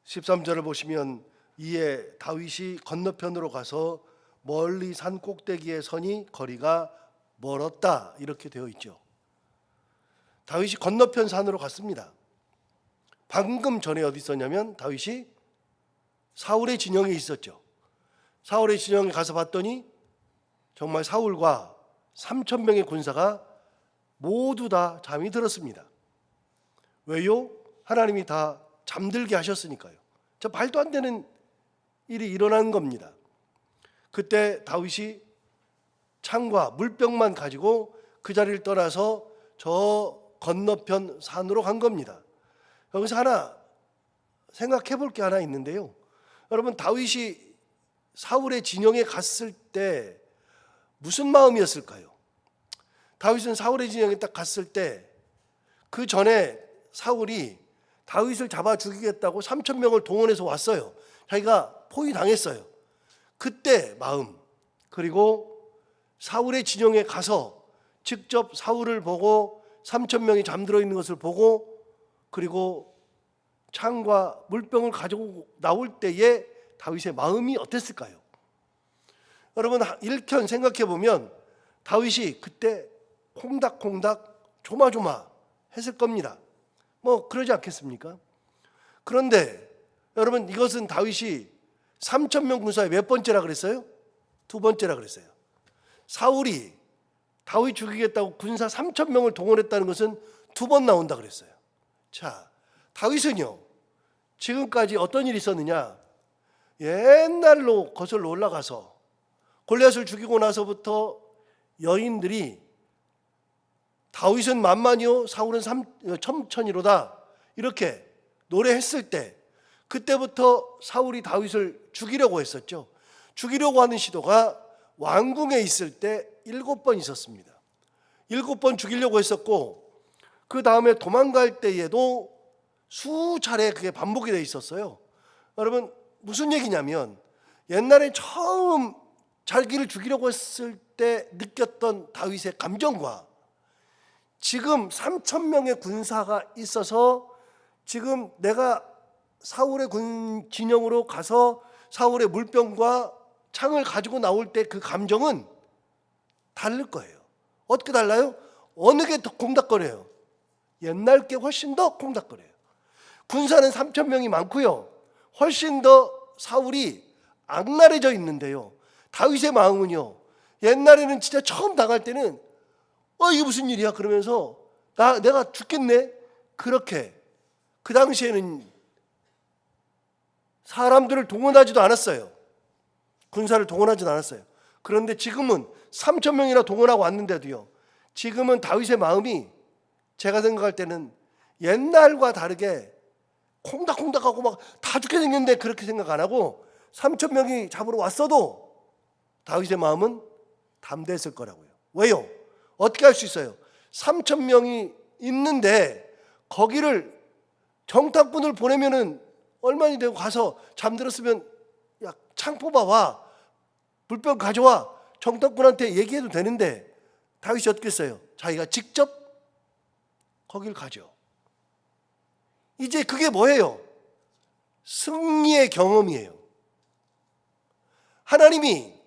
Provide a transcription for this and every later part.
13절을 보시면 이에 다윗이 건너편으로 가서 멀리 산 꼭대기에 서니 거리가 멀었다 이렇게 되어 있죠. 다윗이 건너편 산으로 갔습니다. 방금 전에 어디 있었냐면 다윗이 사울의 진영에 있었죠. 사울의 진영에 가서 봤더니 정말 사울과 3,000명의 군사가 모두 다 잠이 들었습니다. 왜요? 하나님이 다 잠들게 하셨으니까요. 저 말도 안 되는 일이 일어난 겁니다. 그때 다윗이 창과 물병만 가지고 그 자리를 떠나서 저 건너편 산으로 간 겁니다. 여기서 하나 생각해 볼 게 하나 있는데요. 여러분, 다윗이 사울의 진영에 갔을 때 무슨 마음이었을까요? 다윗은 사울의 진영에 딱 갔을 때 그 전에 사울이 다윗을 잡아 죽이겠다고 3,000명을 동원해서 왔어요. 자기가 포위당했어요. 그때 마음, 그리고 사울의 진영에 가서 직접 사울을 보고 3,000명이 잠들어 있는 것을 보고 그리고 창과 물병을 가지고 나올 때에 다윗의 마음이 어땠을까요? 여러분, 일편 생각해 보면 다윗이 그때 콩닥콩닥 조마조마 했을 겁니다. 뭐 그러지 않겠습니까? 그런데 여러분, 이것은 다윗이 3,000명 군사의 몇 번째라 그랬어요? 두 번째라 그랬어요. 사울이 다윗 죽이겠다고 군사 3,000명을 동원했다는 것은 두 번 나온다 그랬어요. 자, 다윗은요, 지금까지 어떤 일이 있었느냐? 옛날로 거슬러 올라가서 골리앗을 죽이고 나서부터 여인들이 다윗은 만만이요 사울은 천천히로다 이렇게 노래했을 때, 그때부터 사울이 다윗을 죽이려고 했었죠. 죽이려고 하는 시도가 왕궁에 있을 때 7번 있었습니다. 7번 죽이려고 했었고, 그 다음에 도망갈 때에도 수차례 그게 반복이 되어 있었어요. 여러분, 무슨 얘기냐면 옛날에 처음 자기를 죽이려고 했을 때 느꼈던 다윗의 감정과 지금 3,000명의 군사가 있어서 지금 내가 사울의 군 진영으로 가서 사울의 물병과 창을 가지고 나올 때 그 감정은 다를 거예요. 어떻게 달라요? 어느 게 더 콩닥거려요? 옛날 게 훨씬 더 콩닥거려요. 군사는 3,000명이 많고요, 훨씬 더 사울이 악랄해져 있는데요, 다윗의 마음은요, 옛날에는 진짜 처음 당할 때는 이게 무슨 일이야 그러면서 내가 죽겠네, 그렇게 그 당시에는 사람들을 동원하지도 않았어요. 군사를 동원하지도 않았어요. 그런데 지금은 3,000명이나 동원하고 왔는데도요, 지금은 다윗의 마음이 제가 생각할 때는 옛날과 다르게 콩닥콩닥하고 막 다 죽게 생겼는데 그렇게 생각 안 하고 3,000명이 잡으러 왔어도 다윗의 마음은 담대했을 거라고요. 왜요? 어떻게 할 수 있어요? 3,000명이 있는데 거기를 정탐꾼을 보내면은 얼마나 되고 가서 잠들었으면 야, 창 뽑아와, 물병 가져와, 정탐꾼한테 얘기해도 되는데 다윗이 어떻게 했어요? 자기가 직접 거길 가죠. 이제 그게 뭐예요? 승리의 경험이에요. 하나님이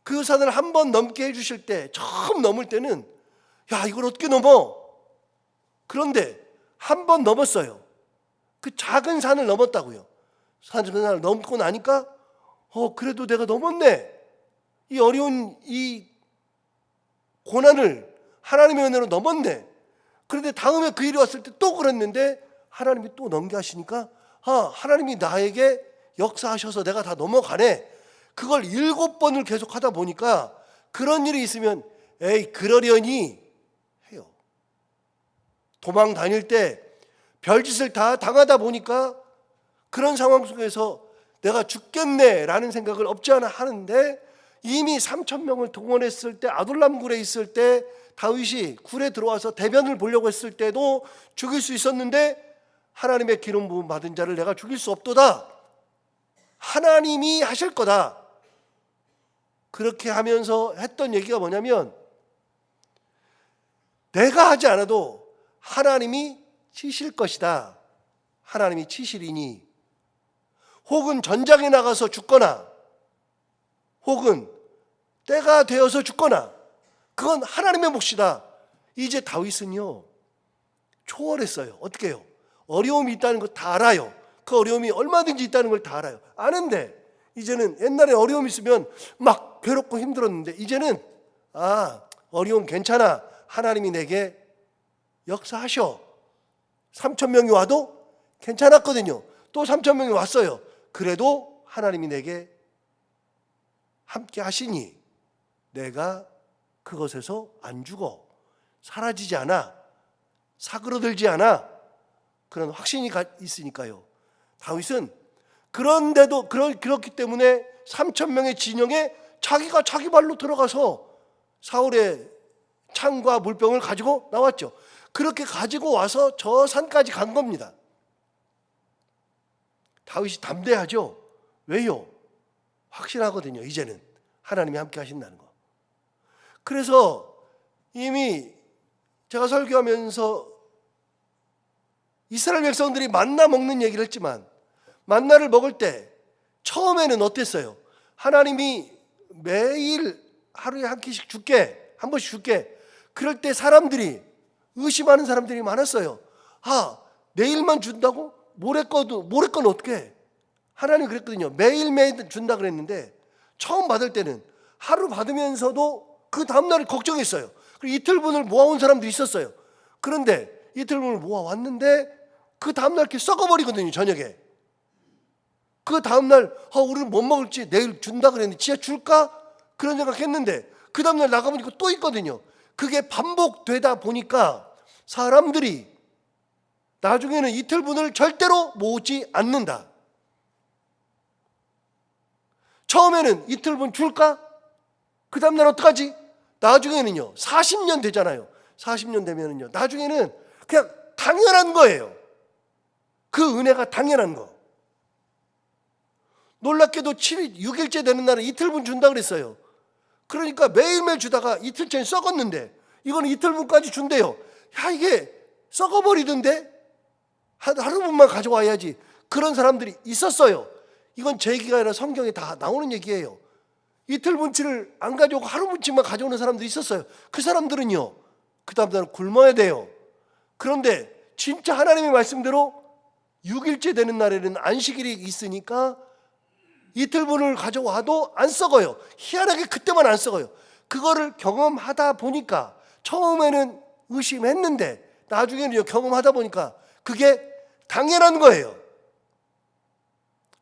그 산을 한 번 넘게 해주실 때, 처음 넘을 때는 야, 이걸 어떻게 넘어? 그런데 한 번 넘었어요. 그 작은 산을 넘었다고요. 산을 넘고 나니까 그래도 내가 넘었네. 이 어려운 이 고난을 하나님의 은혜로 넘었네. 그런데 다음에 그 일이 왔을 때 또 그랬는데 하나님이 또 넘게 하시니까 하나님이 나에게 역사하셔서 내가 다 넘어가네. 그걸 7번을 계속 하다 보니까 그런 일이 있으면 에이 그러려니 해요. 도망 다닐 때 별짓을 다 당하다 보니까 그런 상황 속에서 내가 죽겠네라는 생각을 없지 않아 하는데, 이미 3,000명을 동원했을 때 아둘람 굴에 있을 때 다윗이 굴에 들어와서 대변을 보려고 했을 때도 죽일 수 있었는데 하나님의 기름 부음 받은 자를 내가 죽일 수 없도다. 하나님이 하실 거다. 그렇게 하면서 했던 얘기가 뭐냐면 내가 하지 않아도 하나님이 치실 것이다. 하나님이 치시리니 혹은 전장에 나가서 죽거나 혹은 때가 되어서 죽거나 그건 하나님의 몫이다. 이제 다윗은요 초월했어요. 어떻게 해요? 어려움이 있다는 거 다 알아요. 그 어려움이 얼마든지 있다는 걸 다 알아요. 아는데 이제는 옛날에 어려움이 있으면 막 괴롭고 힘들었는데 이제는 어려움 괜찮아. 하나님이 내게 역사하셔. 3,000명이 와도 괜찮았거든요. 또 3,000명이 왔어요. 그래도 하나님이 내게 함께 하시니 내가 그것에서 안 죽어. 사라지지 않아. 사그러들지 않아. 그런 확신이 있으니까요. 다윗은 그런데도 그렇기 때문에 3,000명의 진영에 자기가 자기 발로 들어가서 사울의 창과 물병을 가지고 나왔죠. 그렇게 가지고 와서 저 산까지 간 겁니다. 다윗이 담대하죠. 왜요? 확신하거든요. 이제는 하나님이 함께 하신다는 거. 그래서 이미 제가 설교하면서 이스라엘 백성들이 만나 먹는 얘기를 했지만 만나를 먹을 때 처음에는 어땠어요? 하나님이 매일 하루에 한 끼씩 줄게, 한 번씩 줄게. 그럴 때 사람들이 의심하는 사람들이 많았어요. 내일만 준다고? 모레 건 어떻게 해? 하나님 그랬거든요. 매일매일 준다 그랬는데 처음 받을 때는 하루 받으면서도 그 다음날 걱정했어요. 그리고 이틀분을 모아온 사람들이 있었어요. 그런데 이틀분을 모아왔는데 그 다음날 이렇게 썩어버리거든요. 저녁에. 그 다음날 우리는 못 먹을지 내일 준다 그랬는데 진짜 줄까? 그런 생각했는데 그 다음날 나가보니까 또 있거든요. 그게 반복되다 보니까 사람들이 나중에는 이틀분을 절대로 모으지 않는다. 처음에는 이틀분 줄까? 그 다음날 어떡하지? 나중에는요 40년 되잖아요. 40년 되면은요 나중에는 그냥 당연한 거예요. 그 은혜가 당연한 거. 놀랍게도 6일째 되는 날에 이틀분 준다 그랬어요. 그러니까 매일매일 주다가 이틀째는 썩었는데 이거는 이틀분까지 준대요. 이게 썩어버리던데 하루분만 가져와야지. 그런 사람들이 있었어요. 이건 제 얘기가 아니라 성경에 다 나오는 얘기예요. 이틀분치를 안 가져오고 하루분치만 가져오는 사람도 있었어요. 그 사람들은요 그 다음 날은 굶어야 돼요. 그런데 진짜 하나님의 말씀대로 6일째 되는 날에는 안식일이 있으니까 이틀분을 가져와도 안 썩어요. 희한하게 그때만 안 썩어요. 그거를 경험하다 보니까 처음에는 의심했는데 나중에는 경험하다 보니까 그게 당연한 거예요.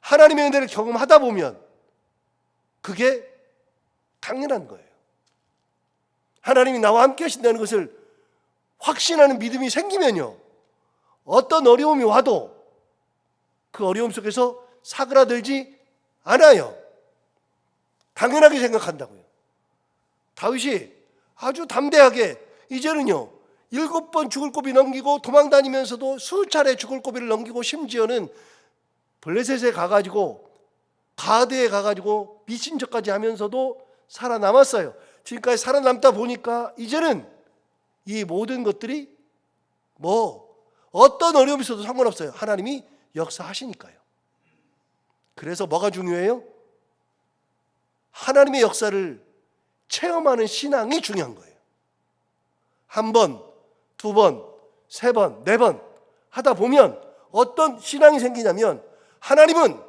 하나님의 은혜를 경험하다 보면 그게 당연한 거예요. 하나님이 나와 함께 하신다는 것을 확신하는 믿음이 생기면요 어떤 어려움이 와도 그 어려움 속에서 사그라들지 않아요. 당연하게 생각한다고요. 다윗이 아주 담대하게 이제는요 7번 죽을 고비 넘기고 도망다니면서도 수차례 죽을 고비를 넘기고 심지어는 블레셋에 가가지고 가드에 가가지고 미친 척까지 하면서도 살아남았어요. 지금까지 살아남다 보니까 이제는 이 모든 것들이 어떤 어려움이 있어도 상관없어요. 하나님이 역사하시니까요. 그래서 뭐가 중요해요? 하나님의 역사를 체험하는 신앙이 중요한 거예요. 한 번, 두 번, 세 번, 네 번 하다 보면 어떤 신앙이 생기냐면 하나님은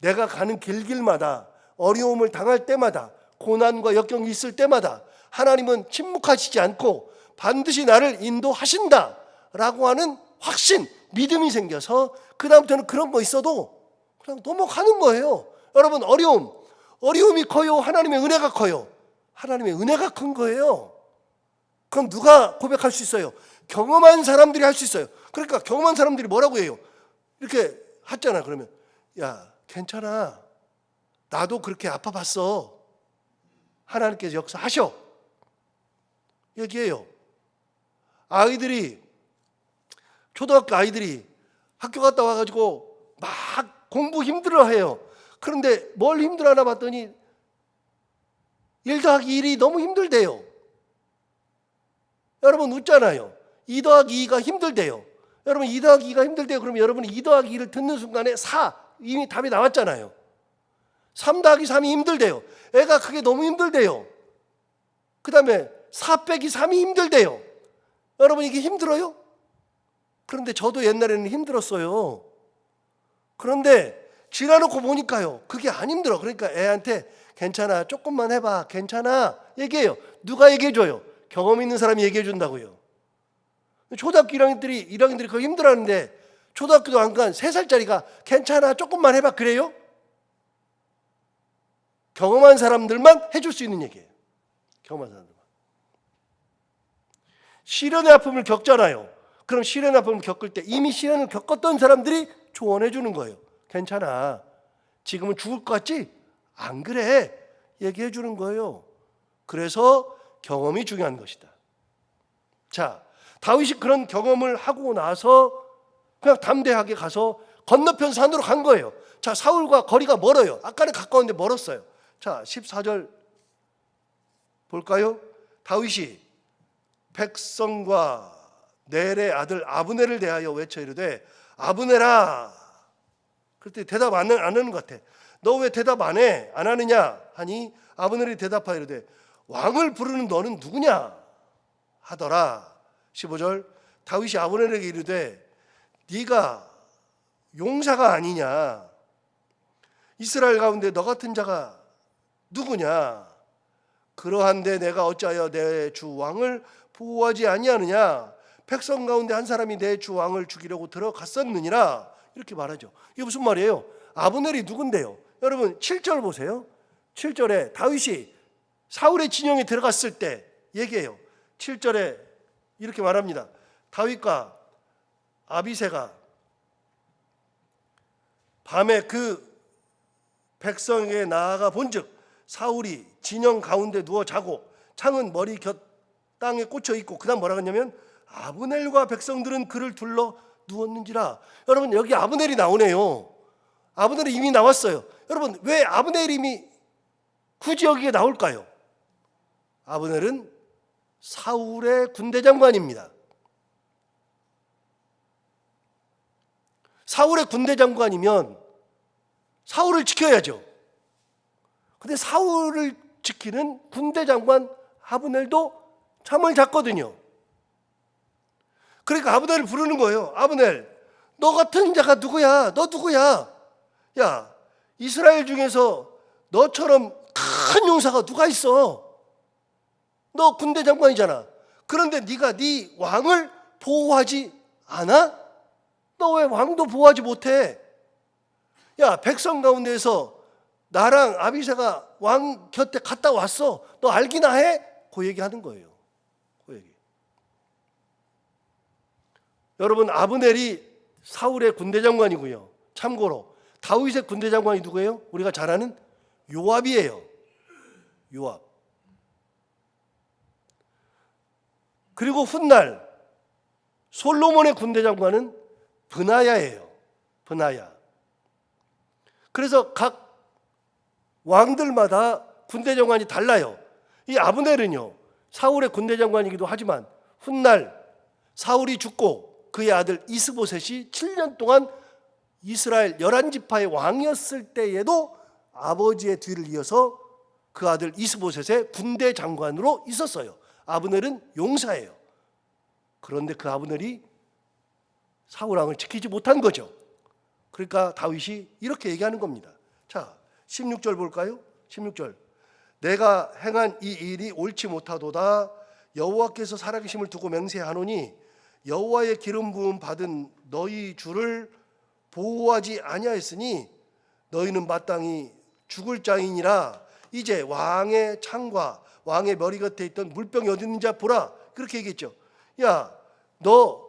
내가 가는 길마다 어려움을 당할 때마다 고난과 역경이 있을 때마다 하나님은 침묵하시지 않고 반드시 나를 인도하신다 라고 하는 확신, 믿음이 생겨서 그 다음부터는 그런 거 있어도 그냥 넘어가는 거예요. 여러분 어려움이 커요? 하나님의 은혜가 커요? 하나님의 은혜가 큰 거예요. 그건 누가 고백할 수 있어요? 경험한 사람들이 할 수 있어요. 그러니까 경험한 사람들이 뭐라고 해요? 이렇게 하잖아. 그러면 야 괜찮아. 나도 그렇게 아파봤어. 하나님께서 역사하셔. 얘기해요. 초등학교 아이들이 학교 갔다 와가지고 막 공부 힘들어해요. 그런데 뭘 힘들어하나 봤더니 1 더하기 1이 너무 힘들대요. 여러분 웃잖아요. 2 더하기 2가 힘들대요. 여러분 2 더하기 2가 힘들대요. 그러면 여러분이 2 더하기 2를 듣는 순간에 4 이미 답이 나왔잖아요. 3 더하기 3이 힘들대요. 애가 그게 너무 힘들대요. 그 다음에 4 빼기 3이 힘들대요. 여러분 이게 힘들어요? 그런데 저도 옛날에는 힘들었어요. 그런데 지나놓고 보니까요, 그게 안 힘들어. 그러니까 애한테 괜찮아, 조금만 해봐, 괜찮아 얘기해요. 누가 얘기해줘요? 경험 있는 사람이 얘기해준다고요. 초등학교 1학년들이 그거 힘들어하는데 초등학교도 안 간 3살짜리가 괜찮아, 조금만 해봐 그래요? 경험한 사람들만 해줄 수 있는 얘기예요. 경험한 사람들만. 시련의 아픔을 겪잖아요. 그럼 시련의 아픔을 겪을 때 이미 시련을 겪었던 사람들이 조언해 주는 거예요. 괜찮아, 지금은 죽을 것 같지? 안 그래, 얘기해 주는 거예요. 그래서 경험이 중요한 것이다. 자, 다윗이 그런 경험을 하고 나서 그냥 담대하게 가서 건너편 산으로 간 거예요. 자, 사울과 거리가 멀어요. 아까는 가까운데 멀었어요. 자, 14절 볼까요? 다윗이 백성과 넬의 아들 아브넬을 대하여 외쳐 이르되 아브넬아. 그때 대답 안 하는 것 같아. 너 왜 대답 안 해? 안 하느냐? 하니 아브넬이 대답하여 이르되 왕을 부르는 너는 누구냐? 하더라. 15절 다윗이 아브넬에게 이르되 네가 용사가 아니냐? 이스라엘 가운데 너 같은 자가 누구냐? 그러한데 내가 어찌하여 내 주 왕을 보호하지 아니하느냐? 백성 가운데 한 사람이 내 주 왕을 죽이려고 들어갔었느니라. 이렇게 말하죠. 이게 무슨 말이에요? 아브넬이 누군데요? 여러분 7절 보세요. 7절에 다윗이 사울의 진영에 들어갔을 때 얘기해요. 7절에 이렇게 말합니다. 다윗과 아비새가 밤에 그 백성에게 나아가 본즉 사울이 진영 가운데 누워 자고 창은 머리 곁 땅에 꽂혀 있고 그다음 뭐라고 했냐면 아브넬과 백성들은 그를 둘러 누웠는지라. 여러분 여기 아브넬이 나오네요. 아브넬이 이미 나왔어요. 여러분 왜 아브넬이 굳이 여기에 나올까요? 아브넬은 사울의 군대 장관입니다. 사울의 군대 장관이면 사울을 지켜야죠. 근데 사울을 지키는 군대 장관 아브넬도 잠을 잤거든요. 그러니까 아브넬을 부르는 거예요. 아브넬, 너 같은 자가 누구야? 너 누구야? 야, 이스라엘 중에서 너처럼 큰 용사가 누가 있어? 너 군대 장관이잖아. 그런데 네가 네 왕을 보호하지 않아? 너 왜 왕도 보호하지 못해? 야, 백성 가운데에서 나랑 아비새가 왕 곁에 갔다 왔어. 너 알기나 해? 그 얘기하는 거예요. 그 얘기. 여러분 아브넬이 사울의 군대 장관이고요. 참고로 다윗의 군대 장관이 누구예요? 우리가 잘 아는 요압이에요. 요압. 그리고 훗날 솔로몬의 군대 장관은 브나야예요. 브나야. 그래서 각 왕들마다 군대 장관이 달라요. 이 아브넬은요, 사울의 군대 장관이기도 하지만 훗날 사울이 죽고 그의 아들 이스보셋이 7년 동안 이스라엘 11지파의 왕이었을 때에도 아버지의 뒤를 이어서 그 아들 이스보셋의 군대 장관으로 있었어요. 아브넬은 용사예요. 그런데 그 아브넬이 사울 왕을 지키지 못한 거죠. 그러니까 다윗이 이렇게 얘기하는 겁니다. 자, 16절 볼까요? 16절. 내가 행한 이 일이 옳지 못하도다. 여호와께서 살아계심을 두고 맹세하노니 여호와의 기름 부음 받은 너희 주를 보호하지 아니하였으니 너희는 마땅히 죽을 자이니라. 이제 왕의 창과 왕의 머리 곁에 있던 물병이 어디 있는지 보라. 그렇게 얘기했죠. 야, 너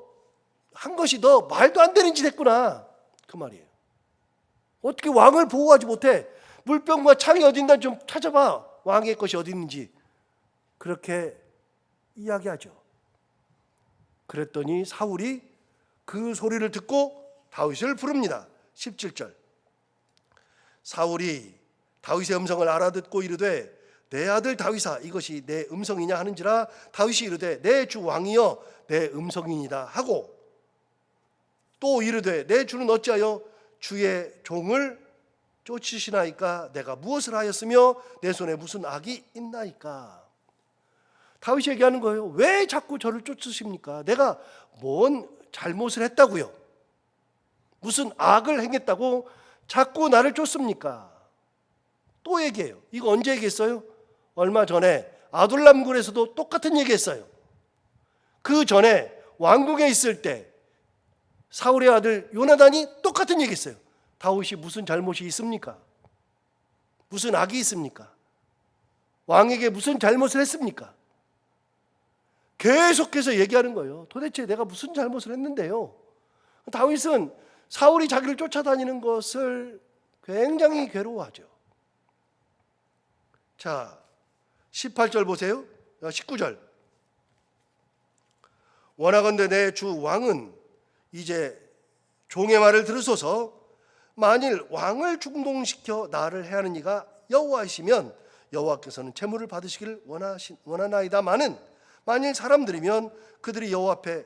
한 것이 너 말도 안 되는 짓 했구나. 그 말이에요. 어떻게 왕을 보호하지 못해? 물병과 창이 어디 있나 좀 찾아봐. 왕의 것이 어디 있는지. 그렇게 이야기하죠. 그랬더니 사울이 그 소리를 듣고 다윗을 부릅니다. 17절. 사울이 다윗의 음성을 알아듣고 이르되 내 아들 다윗아 이것이 내 음성이냐 하는지라. 다윗이 이르되 내 주 왕이여 내 음성이니이다 하고 또 이르되 내 주는 어찌하여 주의 종을 쫓으시나이까? 내가 무엇을 하였으며 내 손에 무슨 악이 있나이까? 다윗이 얘기하는 거예요. 왜 자꾸 저를 쫓으십니까? 내가 뭔 잘못을 했다고요? 무슨 악을 행했다고 자꾸 나를 쫓습니까? 또 얘기해요. 이거 언제 얘기했어요? 얼마 전에 아둘람굴에서도 똑같은 얘기했어요. 그 전에 왕궁에 있을 때 사울의 아들 요나단이 똑같은 얘기했어요. 다윗이 무슨 잘못이 있습니까? 무슨 악이 있습니까? 왕에게 무슨 잘못을 했습니까? 계속해서 얘기하는 거예요. 도대체 내가 무슨 잘못을 했는데요? 다윗은 사울이 자기를 쫓아다니는 것을 굉장히 괴로워하죠. 자, 18절 보세요. 19절. 원하건대 내 주 왕은 이제 종의 말을 들으소서. 만일 왕을 충동시켜 나를 해하는 이가 여호와이시면 여호와께서는 재물을 받으시기를 원하나이다마는 만일 사람들이면 그들이 여호와 앞에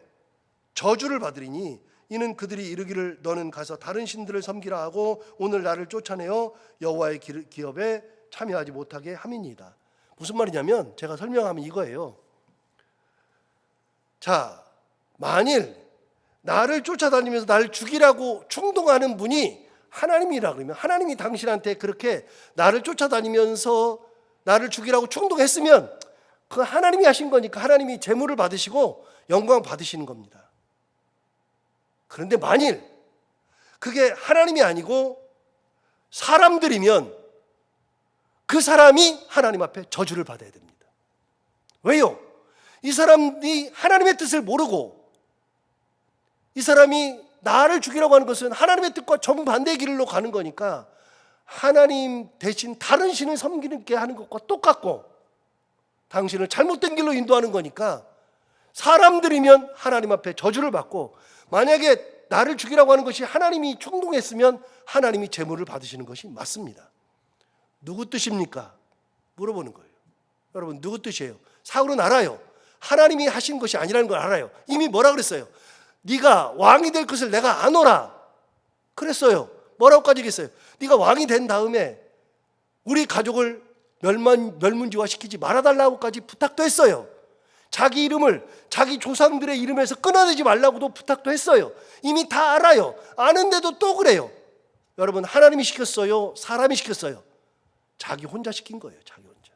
저주를 받으리니 이는 그들이 이르기를 너는 가서 다른 신들을 섬기라 하고 오늘 나를 쫓아내어 여호와의 기업에 참여하지 못하게 함이니이다. 무슨 말이냐면 제가 설명하면 이거예요. 자, 만일 나를 쫓아다니면서 나를 죽이라고 충동하는 분이 하나님이라 그러면 하나님이 당신한테 그렇게 나를 쫓아다니면서 나를 죽이라고 충동했으면 그 하나님이 하신 거니까 하나님이 재물을 받으시고 영광 받으시는 겁니다. 그런데 만일 그게 하나님이 아니고 사람들이면 그 사람이 하나님 앞에 저주를 받아야 됩니다. 왜요? 이 사람이 하나님의 뜻을 모르고 이 사람이 나를 죽이라고 하는 것은 하나님의 뜻과 정반대의 길로 가는 거니까 하나님 대신 다른 신을 섬기는 게 하는 것과 똑같고 당신을 잘못된 길로 인도하는 거니까 사람들이면 하나님 앞에 저주를 받고 만약에 나를 죽이라고 하는 것이 하나님이 충동했으면 하나님이 재물을 받으시는 것이 맞습니다. 누구 뜻입니까? 물어보는 거예요. 여러분 누구 뜻이에요? 사울은 알아요. 하나님이 하신 것이 아니라는 걸 알아요. 이미 뭐라 그랬어요? 네가 왕이 될 것을 내가 아노라 그랬어요. 뭐라고까지 얘기했어요? 네가 왕이 된 다음에 우리 가족을 멸문지화 시키지 말아달라고까지 부탁도 했어요. 자기 이름을 자기 조상들의 이름에서 끊어내지 말라고도 부탁도 했어요. 이미 다 알아요. 아는데도 또 그래요. 여러분 하나님이 시켰어요? 사람이 시켰어요? 자기 혼자 시킨 거예요. 자기 혼자.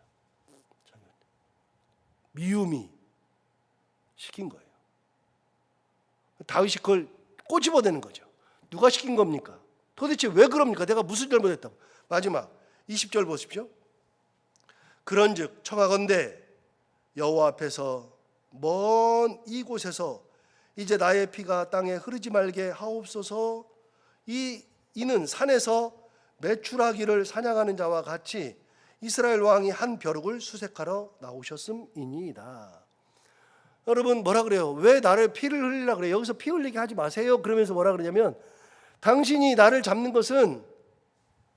미움이 시킨 거예요. 다윗이 그걸 꼬집어대는 거죠. 누가 시킨 겁니까? 도대체 왜 그럽니까? 내가 무슨 잘못했다고. 마지막 20절 보십시오. 그런즉 청하건대 여호와 앞에서 먼 이곳에서 이제 나의 피가 땅에 흐르지 말게 하옵소서. 이는 산에서 메추라기를 사냥하는 자와 같이 이스라엘 왕이 한 벼룩을 수색하러 나오셨음이니이다. 여러분 뭐라 그래요? 왜 나를 피를 흘리라 그래요? 여기서 피 흘리게 하지 마세요. 그러면서 뭐라 그러냐면 당신이 나를 잡는 것은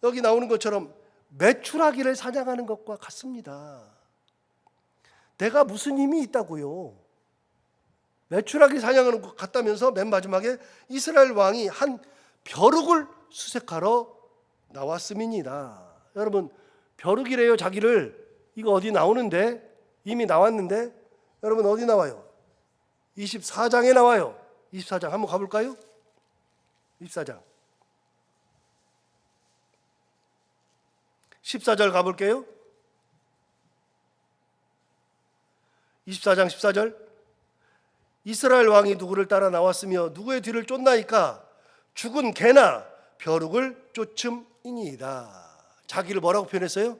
여기 나오는 것처럼 메추라기를 사냥하는 것과 같습니다. 내가 무슨 힘이 있다고요? 메추라기 사냥하는 것 같다면서 맨 마지막에 이스라엘 왕이 한 벼룩을 수색하러 나왔음이니이다. 여러분 벼룩이래요. 자기를. 이거 어디 나오는데? 이미 나왔는데 여러분 어디 나와요? 24장에 나와요. 24장 한번 가볼까요? 24장 14절 가볼게요. 24장 14절 이스라엘 왕이 누구를 따라 나왔으며 누구의 뒤를 쫓나이까? 죽은 개나 벼룩을 쫓음이니이다. 자기를 뭐라고 표현했어요?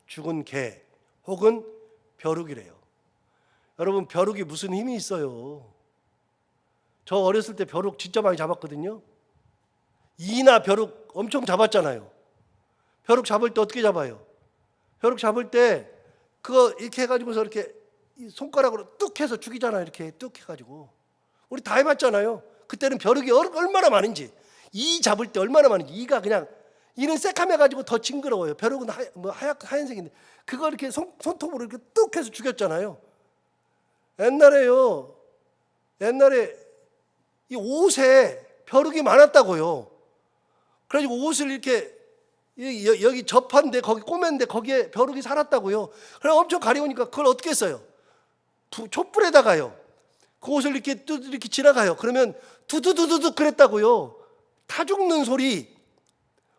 죽은 개 혹은 벼룩이래요. 여러분 벼룩이 무슨 힘이 있어요? 저 어렸을 때 벼룩 진짜 많이 잡았거든요. 이나 벼룩 엄청 잡았잖아요. 벼룩 잡을 때 어떻게 잡아요? 벼룩 잡을 때 그거 이렇게 해가지고서 이렇게 손가락으로 뚝 해서 죽이잖아요. 이렇게 뚝 해가지고 우리 다 해봤잖아요. 그때는 벼룩이 얼마나 많은지, 이 잡을 때 얼마나 많은지. 이가 그냥 이는 새카매가지고 더 징그러워요. 벼룩은 하얀색인데 그거 이렇게 손톱으로 이렇게 뚝 해서 죽였잖아요. 옛날에 이 옷에 벼룩이 많았다고요. 그래가지고 옷을 이렇게 여기 접한데 거기 꼬맨데 거기에 벼룩이 살았다고요. 그래 엄청 가려우니까 그걸 어떻게 했어요? 촛불에다가요. 그 옷을 이렇게 지나가요. 그러면 두두두두두 그랬다고요. 타 죽는 소리.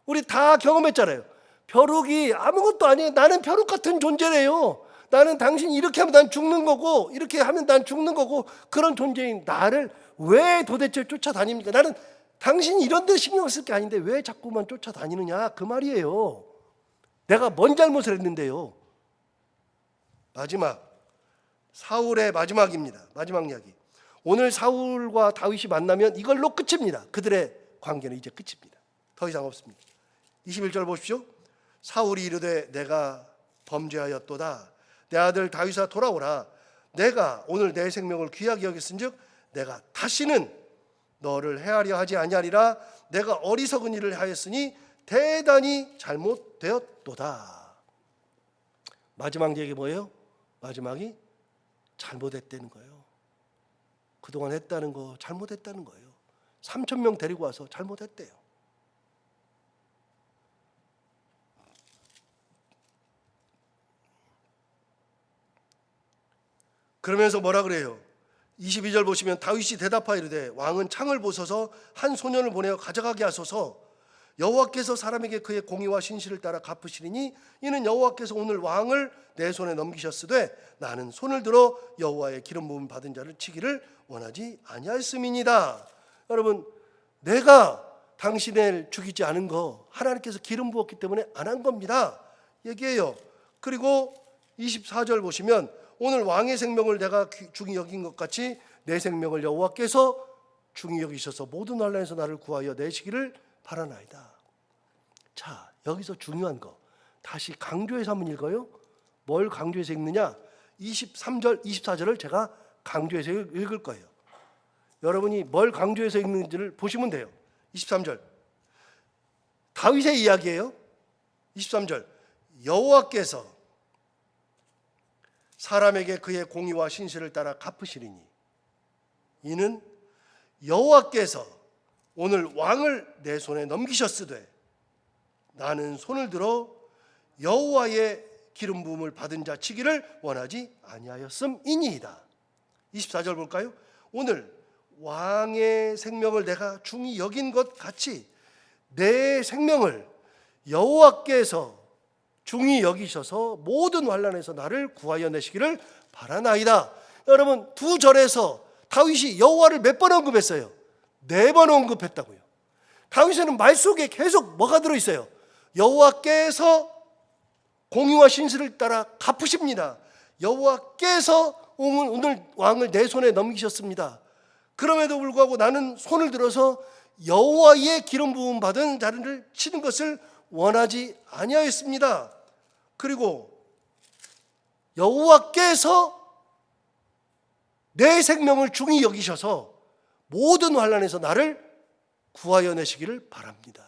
우리 다 경험했잖아요. 벼룩이 아무것도 아니에요. 나는 벼룩 같은 존재래요. 나는 당신이 이렇게 하면 난 죽는 거고 이렇게 하면 난 죽는 거고 그런 존재인 나를 왜 도대체 쫓아다닙니까? 나는 당신이 이런 데 신경 쓸 게 아닌데 왜 자꾸만 쫓아다니느냐 그 말이에요. 내가 뭔 잘못을 했는데요. 마지막 사울의 마지막입니다. 마지막 이야기. 오늘 사울과 다윗이 만나면 이걸로 끝입니다. 그들의 관계는 이제 끝입니다. 더 이상 없습니다. 21절 보십시오. 사울이 이르되 내가 범죄하였도다. 내 아들 다윗아 돌아오라. 내가 오늘 내 생명을 귀하게 여겼은즉 내가 다시는 너를 해하려 하지 아니하리라. 내가 어리석은 일을 하였으니 대단히 잘못되었도다. 마지막 얘기 뭐예요? 마지막이 잘못했다는 거예요. 그동안 했다는 거 잘못했다는 거예요. 3,000명 데리고 와서 잘못했대요. 그러면서 뭐라 그래요? 22절 보시면 다윗이 대답하여 이르되 왕은 창을 보소서 한 소년을 보내어 가져가게 하소서. 여호와께서 사람에게 그의 공의와 신실을 따라 갚으시리니 이는 여호와께서 오늘 왕을 내 손에 넘기셨으되 나는 손을 들어 여호와의 기름 부음 받은 자를 치기를 원하지 아니하였음이니이다. 여러분, 내가 당신을 죽이지 않은 거 하나님께서 기름 부었기 때문에 안 한 겁니다 얘기해요. 그리고 24절 보시면 오늘 왕의 생명을 내가 중히 여긴 것 같이 내 생명을 여호와께서 중히 여기셔서 모든 환난에서 나를 구하여 내시기를 바라나이다. 자, 여기서 중요한 거 다시 강조해서 한번 읽어요. 뭘 강조해서 읽느냐? 23절, 24절을 제가 강조해서 읽을 거예요. 여러분이 뭘 강조해서 읽는지를 보시면 돼요. 23절 다윗의 이야기예요. 23절 여호와께서 사람에게 그의 공의와 신실을 따라 갚으시리니 이는 여호와께서 오늘 왕을 내 손에 넘기셨으되 나는 손을 들어 여호와의 기름 부음을 받은 자 치기를 원하지 아니하였음이니이다. 24절 볼까요? 오늘 왕의 생명을 내가 중히 여긴 것 같이 내 생명을 여호와께서 중히 여기셔서 모든 환난에서 나를 구하여 내시기를 바라나이다. 여러분, 두 절에서 다윗이 여호와를 몇 번 언급했어요? 4번 언급했다고요. 다윗에는 말 속에 계속 뭐가 들어있어요? 여호와께서 공의와 신실을 따라 갚으십니다. 여호와께서 오늘 왕을 내 손에 넘기셨습니다. 그럼에도 불구하고 나는 손을 들어서 여호와의 기름 부음 받은 자를 치는 것을 원하지 아니하였습니다. 그리고 여호와께서 내 생명을 중히 여기셔서 모든 환난에서 나를 구하여 내시기를 바랍니다.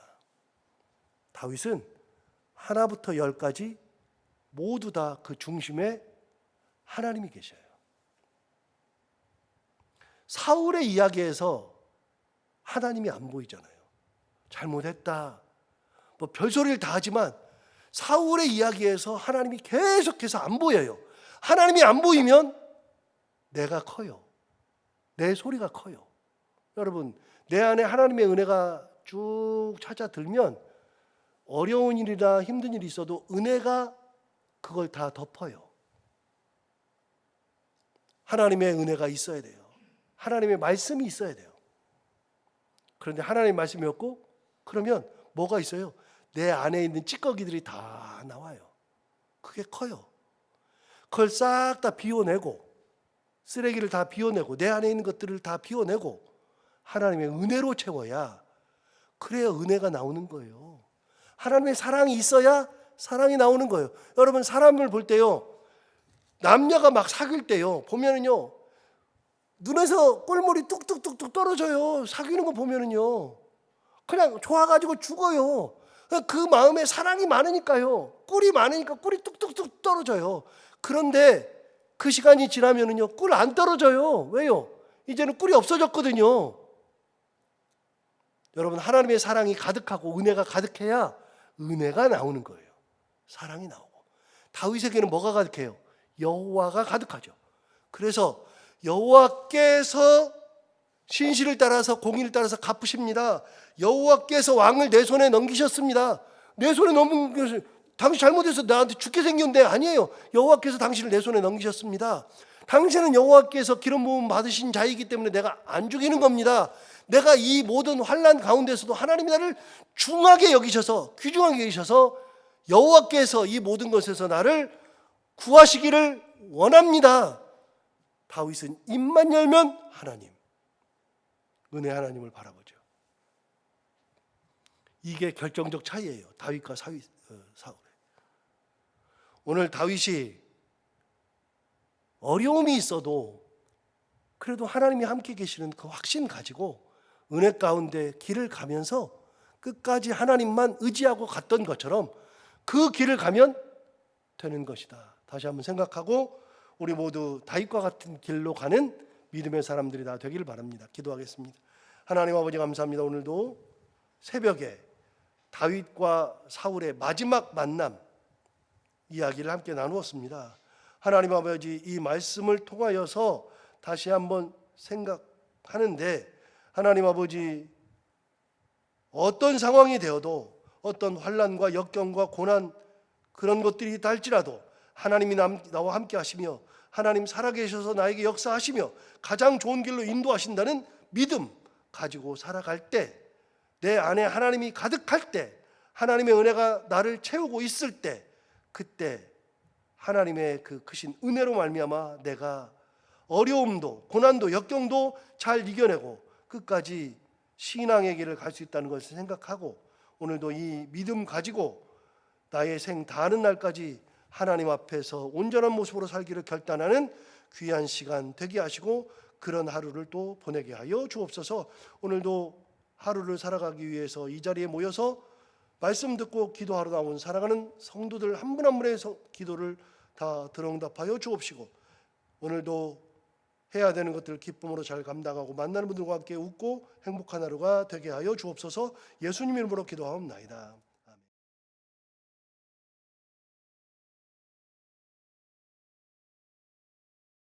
다윗은 하나부터 10까지 모두 다 그 중심에 하나님이 계셔요. 사울의 이야기에서 하나님이 안 보이잖아요. 잘못했다, 뭐 별소리를 다 하지만 사울의 이야기에서 하나님이 계속해서 안 보여요. 하나님이 안 보이면 내가 커요. 내 소리가 커요. 여러분, 내 안에 하나님의 은혜가 쭉 찾아들면 어려운 일이나 힘든 일이 있어도 은혜가 그걸 다 덮어요. 하나님의 은혜가 있어야 돼요. 하나님의 말씀이 있어야 돼요. 그런데 하나님의 말씀이 없고 그러면 뭐가 있어요? 내 안에 있는 찌꺼기들이 다 나와요. 그게 커요. 그걸 싹 다 비워내고 쓰레기를 다 비워내고 내 안에 있는 것들을 다 비워내고 하나님의 은혜로 채워야, 그래야 은혜가 나오는 거예요. 하나님의 사랑이 있어야 사랑이 나오는 거예요. 여러분, 사람을 볼 때요, 남녀가 막 사귈 때요 보면은요 눈에서 꿀물이 뚝뚝뚝뚝 떨어져요. 사귀는 거 보면은요 그냥 좋아가지고 죽어요. 그 마음에 사랑이 많으니까요. 꿀이 많으니까 꿀이 뚝뚝뚝 떨어져요. 그런데 그 시간이 지나면은요 꿀 안 떨어져요. 왜요? 이제는 꿀이 없어졌거든요. 여러분, 하나님의 사랑이 가득하고 은혜가 가득해야 은혜가 나오는 거예요. 사랑이 나오고. 다윗에게는 뭐가 가득해요? 여호와가 가득하죠. 그래서 여호와께서 신실을 따라서 공의를 따라서 갚으십니다. 여호와께서 왕을 내 손에 넘기셨습니다. 내 손에 넘기셔서 당신 잘못해서 나한테 죽게 생겼는데 아니에요. 여호와께서 당신을 내 손에 넘기셨습니다. 당신은 여호와께서 기름 부음 받으신 자이기 때문에 내가 안 죽이는 겁니다. 내가 이 모든 환난 가운데서도 하나님이 나를 중하게 여기셔서 귀중하게 여기셔서 여호와께서 이 모든 것에서 나를 구하시기를 원합니다. 다윗은 입만 열면 하나님, 은혜 하나님을 바라보죠. 이게 결정적 차이예요. 다윗과 사울의. 오늘 다윗이 어려움이 있어도 그래도 하나님이 함께 계시는 그 확신 가지고 은혜 가운데 길을 가면서 끝까지 하나님만 의지하고 갔던 것처럼 그 길을 가면 되는 것이다. 다시 한번 생각하고 우리 모두 다윗과 같은 길로 가는 믿음의 사람들이 다 되기를 바랍니다. 기도하겠습니다. 하나님 아버지 감사합니다. 오늘도 새벽에 다윗과 사울의 마지막 만남 이야기를 함께 나누었습니다. 하나님 아버지, 이 말씀을 통하여서 다시 한번 생각하는데, 하나님 아버지, 어떤 상황이 되어도 어떤 환난과 역경과 고난 그런 것들이 있다 할지라도 하나님이 나와 함께 하시며 하나님 살아계셔서 나에게 역사하시며 가장 좋은 길로 인도하신다는 믿음 가지고 살아갈 때, 내 안에 하나님이 가득할 때, 하나님의 은혜가 나를 채우고 있을 때, 그때 하나님의 그 크신 은혜로 말미암아 내가 어려움도 고난도 역경도 잘 이겨내고 끝까지 신앙의 길을 갈 수 있다는 것을 생각하고, 오늘도 이 믿음 가지고 나의 생 다하는 날까지 하나님 앞에서 온전한 모습으로 살기를 결단하는 귀한 시간 되게 하시고 그런 하루를 또 보내게 하여 주옵소서. 오늘도 하루를 살아가기 위해서 이 자리에 모여서 말씀 듣고 기도하러 나온 살아가는 성도들 한 분 한 분의 기도를 다 들응답하여 주옵시고, 오늘도 해야 되는 것들을 기쁨으로 잘 감당하고 만나는 분들과 함께 웃고 행복한 하루가 되게 하여 주옵소서. 예수님 이름으로 기도하옵나이다.